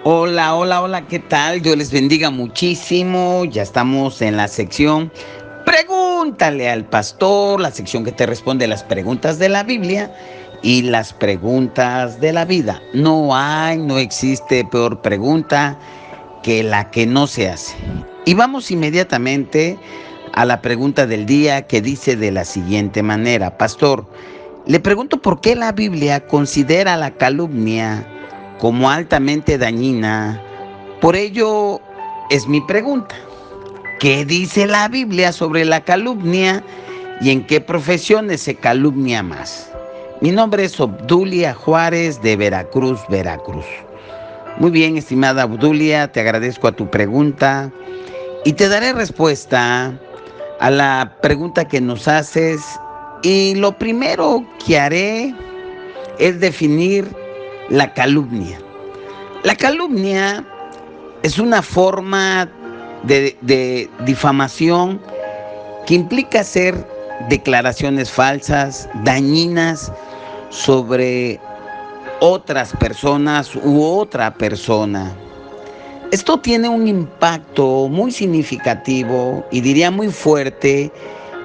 Hola, hola, hola, ¿qué tal? Dios les bendiga muchísimo. Ya estamos en la sección Pregúntale al pastor, la sección que te responde las preguntas de la Biblia y las preguntas de la vida. No existe peor pregunta que la que no se hace. Y vamos inmediatamente a la pregunta del día que dice de la siguiente manera: Pastor, le pregunto por qué la Biblia considera la calumnia como altamente dañina. Por ello es mi pregunta: ¿qué dice la Biblia sobre la calumnia y en qué profesiones se calumnia más? Mi nombre es Obdulia Juárez de Veracruz, Veracruz. Muy bien, estimada Obdulia, te agradezco a tu pregunta y te daré respuesta a la pregunta que nos haces. Y lo primero que haré es definir la calumnia. La calumnia es una forma de difamación que implica hacer declaraciones falsas, dañinas sobre otras personas u otra persona. Esto tiene un impacto muy significativo y diría muy fuerte,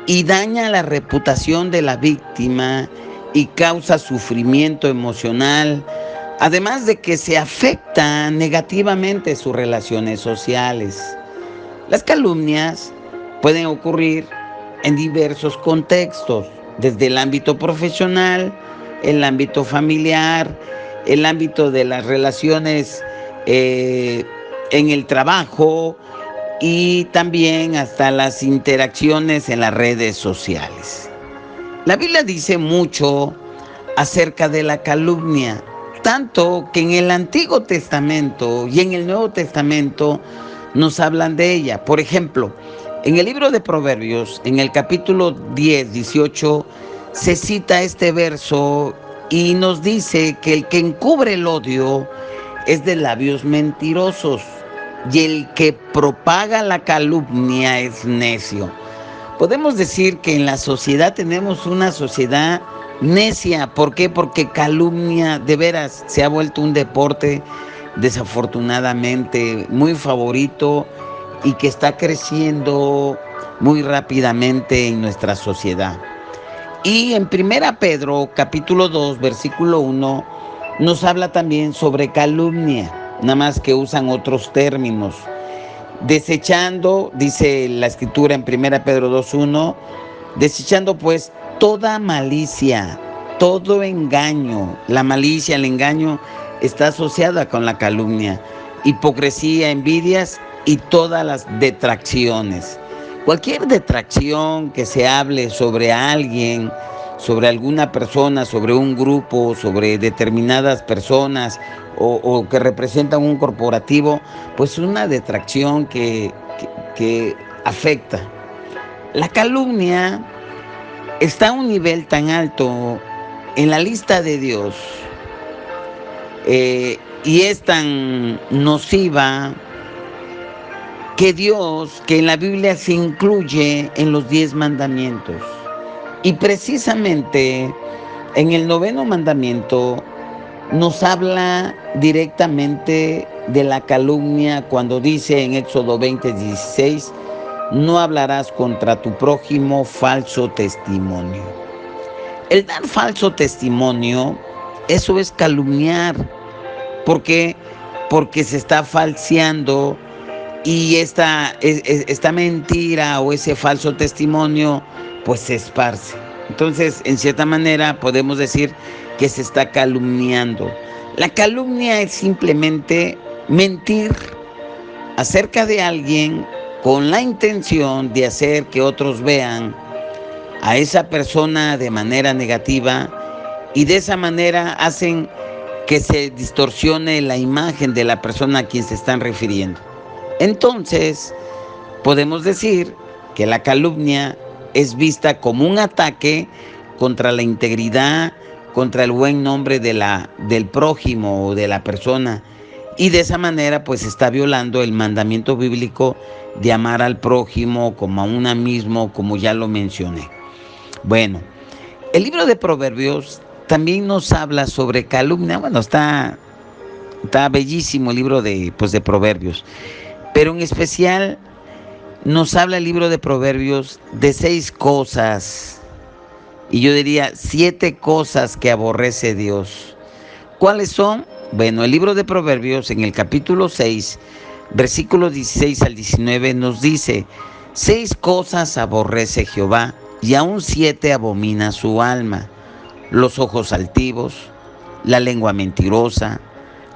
y daña la reputación de la víctima y causa sufrimiento emocional, además de que se afecta negativamente sus relaciones sociales. Las calumnias pueden ocurrir en diversos contextos, desde el ámbito profesional, el ámbito familiar, el ámbito de las relaciones eh, en el trabajo y también hasta las interacciones en las redes sociales. La Biblia dice mucho acerca de la calumnia, tanto que en el Antiguo Testamento y en el Nuevo Testamento nos hablan de ella. Por ejemplo, en el libro de Proverbios, en el capítulo 10, 18, se cita este verso y nos dice que el que encubre el odio es de labios mentirosos y el que propaga la calumnia es necio. Podemos decir que en la sociedad tenemos una sociedad necia. ¿Por qué? Porque calumnia de veras se ha vuelto un deporte desafortunadamente muy favorito y que está creciendo muy rápidamente en nuestra sociedad. Y en Primera Pedro, capítulo 2, versículo 1, nos habla también sobre calumnia, nada más que usan otros términos. Desechando, dice la escritura en Primera Pedro 2:1, desechando pues toda malicia, todo engaño. La malicia, el engaño está asociada con la calumnia, hipocresía, envidias y todas las detracciones. Cualquier detracción que se hable sobre alguien, sobre alguna persona, sobre un grupo, sobre determinadas personas o que representan un corporativo, pues una detracción que afecta. La calumnia está a un nivel tan alto en la lista de Dios, y es tan nociva que en la Biblia se incluye en los 10 mandamientos. Y precisamente en el noveno mandamiento nos habla directamente de la calumnia cuando dice en Éxodo 20:16, no hablarás contra tu prójimo falso testimonio. El dar falso testimonio, eso es calumniar. ¿Por qué? Porque se está falseando y esta mentira o ese falso testimonio pues se esparce. Entonces, en cierta manera podemos decir que se está calumniando. La calumnia es simplemente mentir acerca de alguien con la intención de hacer que otros vean a esa persona de manera negativa, y de esa manera hacen que se distorsione la imagen de la persona a quien se están refiriendo. Entonces, podemos decir que la calumnia es vista como un ataque contra la integridad, contra el buen nombre del prójimo o de la persona. Y de esa manera pues está violando el mandamiento bíblico de amar al prójimo como a uno mismo, como ya lo mencioné. Bueno, el libro de Proverbios también nos habla sobre calumnia. Bueno, está Está bellísimo el libro de Proverbios. Pero en especial nos habla el libro de Proverbios de 6 cosas. Y yo diría 7 cosas que aborrece Dios. ¿Cuáles son? Bueno, el libro de Proverbios en el capítulo 6, versículos 16 al 19 nos dice: 6 cosas aborrece Jehová, y aún 7 abomina su alma: los ojos altivos, la lengua mentirosa,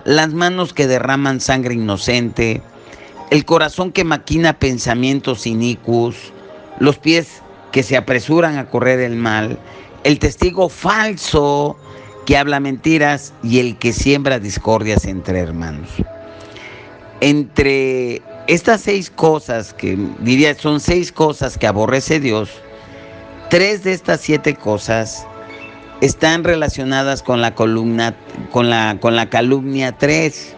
las manos que derraman sangre inocente, el corazón que maquina pensamientos inicuos, los pies que se apresuran a correr el mal, el testigo falso que habla mentiras y el que siembra discordias entre hermanos. Entre estas 6 cosas, que diría son 6 cosas que aborrece Dios, 3 de estas 7 cosas están relacionadas con la calumnia 3.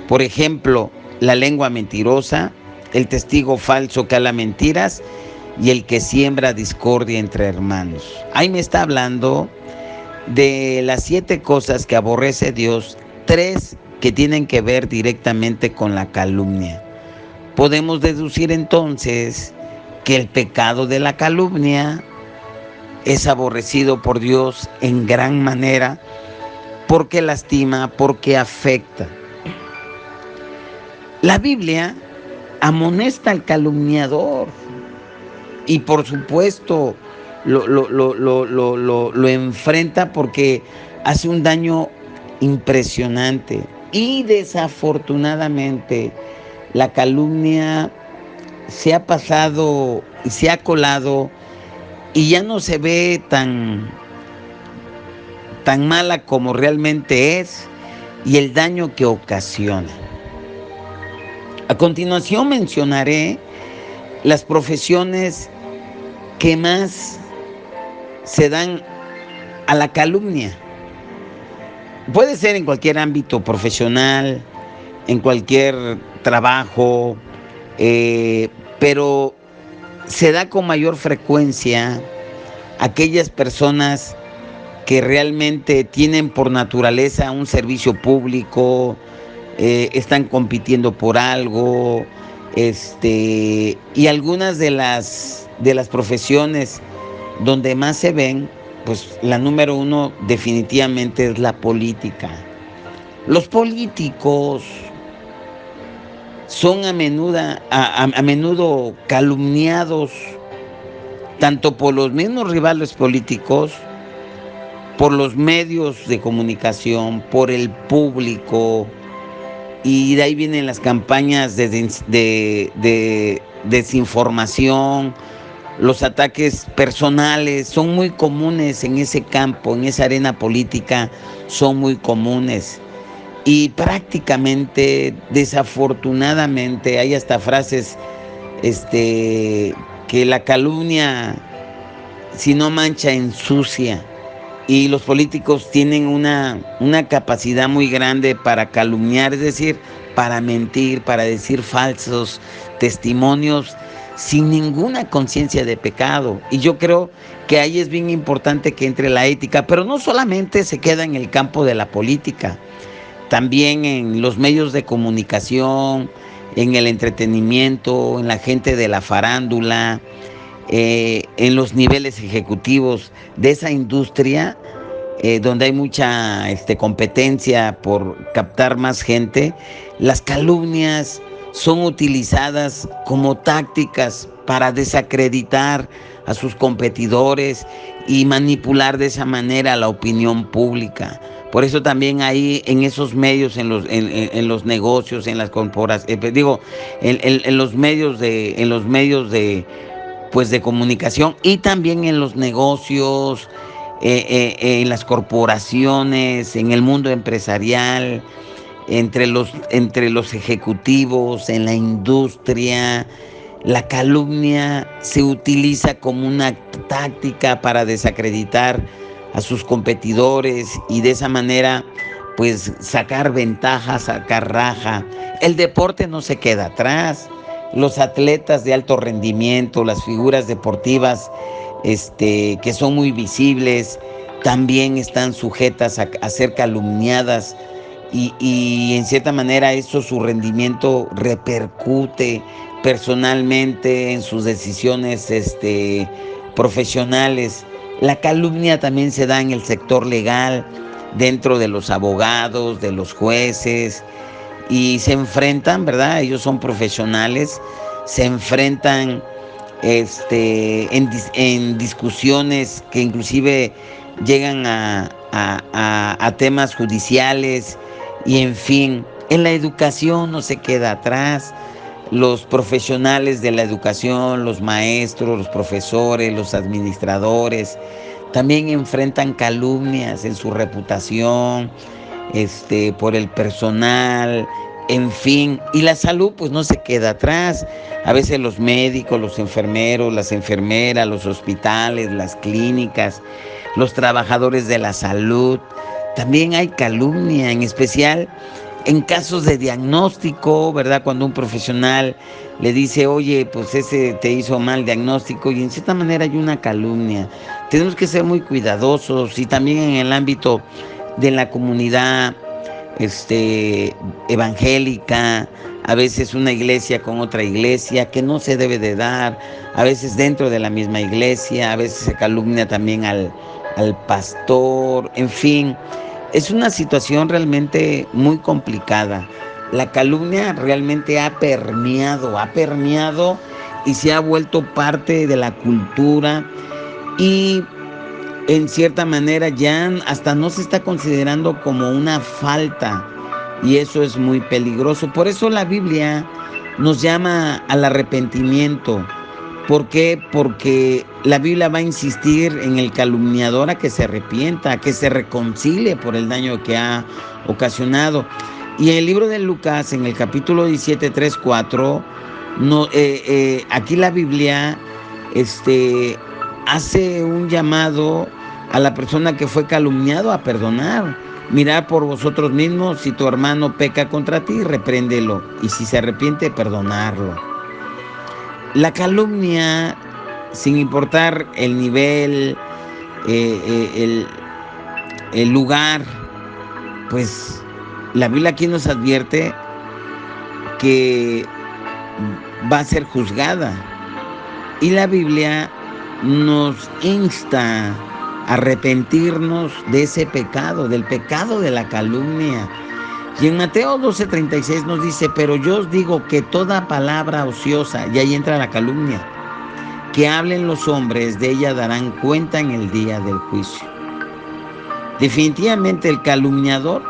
Por ejemplo, la lengua mentirosa, el testigo falso que habla mentiras y el que siembra discordia entre hermanos. Ahí me está hablando de las 7 cosas que aborrece Dios, 3 que tienen que ver directamente con la calumnia. Podemos deducir entonces que el pecado de la calumnia es aborrecido por Dios en gran manera, porque lastima, porque afecta. La Biblia amonesta al calumniador y por supuesto lo enfrenta porque hace un daño impresionante. Y desafortunadamente la calumnia se ha pasado y se ha colado y ya no se ve tan mala como realmente es, y el daño que ocasiona. A continuación mencionaré las profesiones que más se dan a la calumnia. Puede ser en cualquier ámbito profesional, en cualquier trabajo, pero se da con mayor frecuencia aquellas personas que realmente tienen por naturaleza un servicio público, están compitiendo por algo, y algunas de las profesiones donde más se ven, pues la número 1 definitivamente es la política. Los políticos son a menudo calumniados tanto por los mismos rivales políticos, por los medios de comunicación, por el público, y de ahí vienen las campañas de desinformación, los ataques personales, son muy comunes en ese campo, en esa arena política, son muy comunes. Y prácticamente, desafortunadamente, hay hasta frases que la calumnia, si no mancha, ensucia. Y los políticos tienen una capacidad muy grande para calumniar, es decir, para mentir, para decir falsos testimonios sin ninguna conciencia de pecado. Y yo creo que ahí es bien importante que entre la ética, pero no solamente se queda en el campo de la política, también en los medios de comunicación, en el entretenimiento, en la gente de la farándula, en los niveles ejecutivos de esa industria, donde hay mucha competencia por captar más gente. Las calumnias son utilizadas como tácticas para desacreditar a sus competidores y manipular de esa manera la opinión pública. Por eso también ahí en esos medios, en los negocios, en las corporaciones, en los medios de comunicación, y también en los negocios, en las corporaciones, en el mundo empresarial, entre los ejecutivos, en la industria. La calumnia se utiliza como una táctica para desacreditar a sus competidores y de esa manera pues sacar ventaja, sacar raja. El deporte no se queda atrás. Los atletas de alto rendimiento, las figuras deportivas que son muy visibles, también están sujetas a ser calumniadas y en cierta manera eso, su rendimiento repercute personalmente en sus decisiones profesionales. La calumnia también se da en el sector legal, dentro de los abogados, de los jueces, y se enfrentan, ¿verdad? Ellos son profesionales, se enfrentan en discusiones que inclusive llegan a temas judiciales, y en fin, en la educación no se queda atrás. Los profesionales de la educación, los maestros, los profesores, los administradores, también enfrentan calumnias en su reputación, por el personal, en fin. Y la salud pues no se queda atrás. A veces los médicos, los enfermeros, las enfermeras, los hospitales, las clínicas, los trabajadores de la salud, también hay calumnia, en especial en casos de diagnóstico, ¿verdad? Cuando un profesional le dice, oye, pues ese te hizo mal diagnóstico, y en cierta manera hay una calumnia. Tenemos que ser muy cuidadosos, y también en el ámbito de la comunidad evangélica, a veces una iglesia con otra iglesia, que no se debe de dar, a veces dentro de la misma iglesia, a veces se calumnia también al pastor, en fin. Es una situación realmente muy complicada. La calumnia realmente ha permeado y se ha vuelto parte de la cultura, y en cierta manera ya hasta no se está considerando como una falta, y eso es muy peligroso. Por eso la Biblia nos llama al arrepentimiento. ¿Por qué? Porque la Biblia va a insistir en el calumniador a que se arrepienta, a que se reconcilie por el daño que ha ocasionado. Y en el libro de Lucas, en el capítulo 17, 3, 4, aquí la Biblia hace un llamado a la persona que fue calumniado a perdonar. Mirad por vosotros mismos, si tu hermano peca contra ti, repréndelo, y si se arrepiente, perdonarlo. La calumnia, sin importar el nivel, el lugar, pues la Biblia aquí nos advierte que va a ser juzgada. Y la Biblia nos insta a arrepentirnos de ese pecado, del pecado de la calumnia. Y en Mateo 12:36 nos dice, pero yo os digo que toda palabra ociosa, y ahí entra la calumnia, que hablen los hombres, de ella darán cuenta en el día del juicio. Definitivamente el calumniador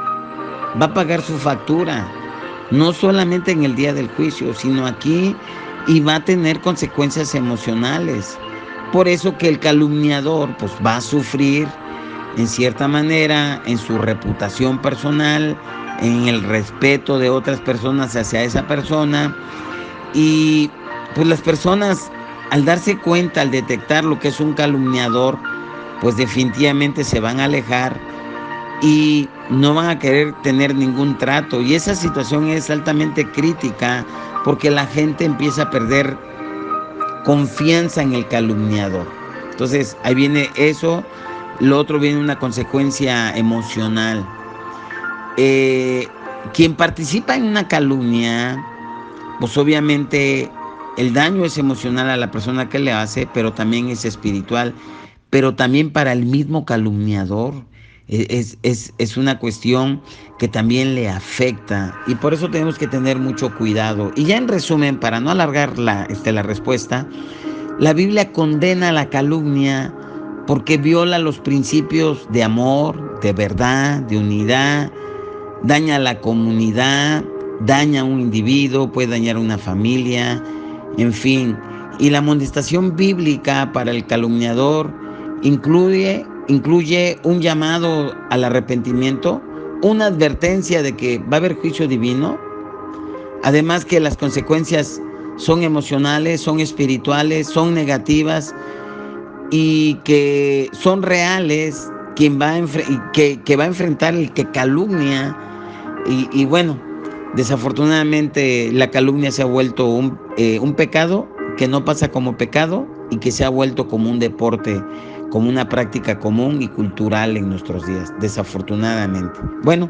va a pagar su factura, no solamente en el día del juicio, sino aquí, y va a tener consecuencias emocionales. Por eso que el calumniador pues va a sufrir en cierta manera en su reputación personal, en el respeto de otras personas hacia esa persona. Y pues las personas, al darse cuenta, al detectar lo que es un calumniador, pues definitivamente se van a alejar y no van a querer tener ningún trato. Y esa situación es altamente crítica, porque la gente empieza a perder confianza en el calumniador. Entonces ahí viene eso. Lo otro, viene una consecuencia emocional. Quien participa en una calumnia, pues obviamente el daño es emocional a la persona que le hace, pero también es espiritual, pero también para el mismo calumniador. Es una cuestión que también le afecta, y por eso tenemos que tener mucho cuidado. Y ya en resumen, para no alargar la respuesta, la Biblia condena la calumnia porque viola los principios de amor, de verdad, de unidad, daña a la comunidad, daña a un individuo, puede dañar a una familia, en fin. Y la amonestación bíblica para el calumniador incluye un llamado al arrepentimiento, una advertencia de que va a haber juicio divino, además que las consecuencias son emocionales, son espirituales, son negativas, y que son reales, que va a enfrentar el que calumnia. Y bueno, desafortunadamente la calumnia se ha vuelto un pecado que no pasa como pecado, y que se ha vuelto como un deporte, como una práctica común y cultural en nuestros días, desafortunadamente. Bueno,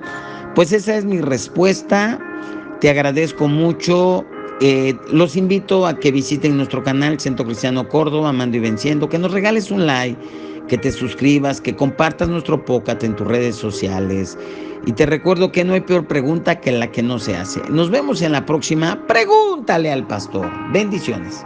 Pues esa es mi respuesta. Te agradezco mucho. Los invito a que visiten nuestro canal Centro Cristiano Córdoba, Amando y Venciendo, que nos regales un like, que te suscribas, que compartas nuestro podcast en tus redes sociales. Y te recuerdo que no hay peor pregunta que la que no se hace. Nos vemos en la próxima. Pregúntale al pastor. Bendiciones.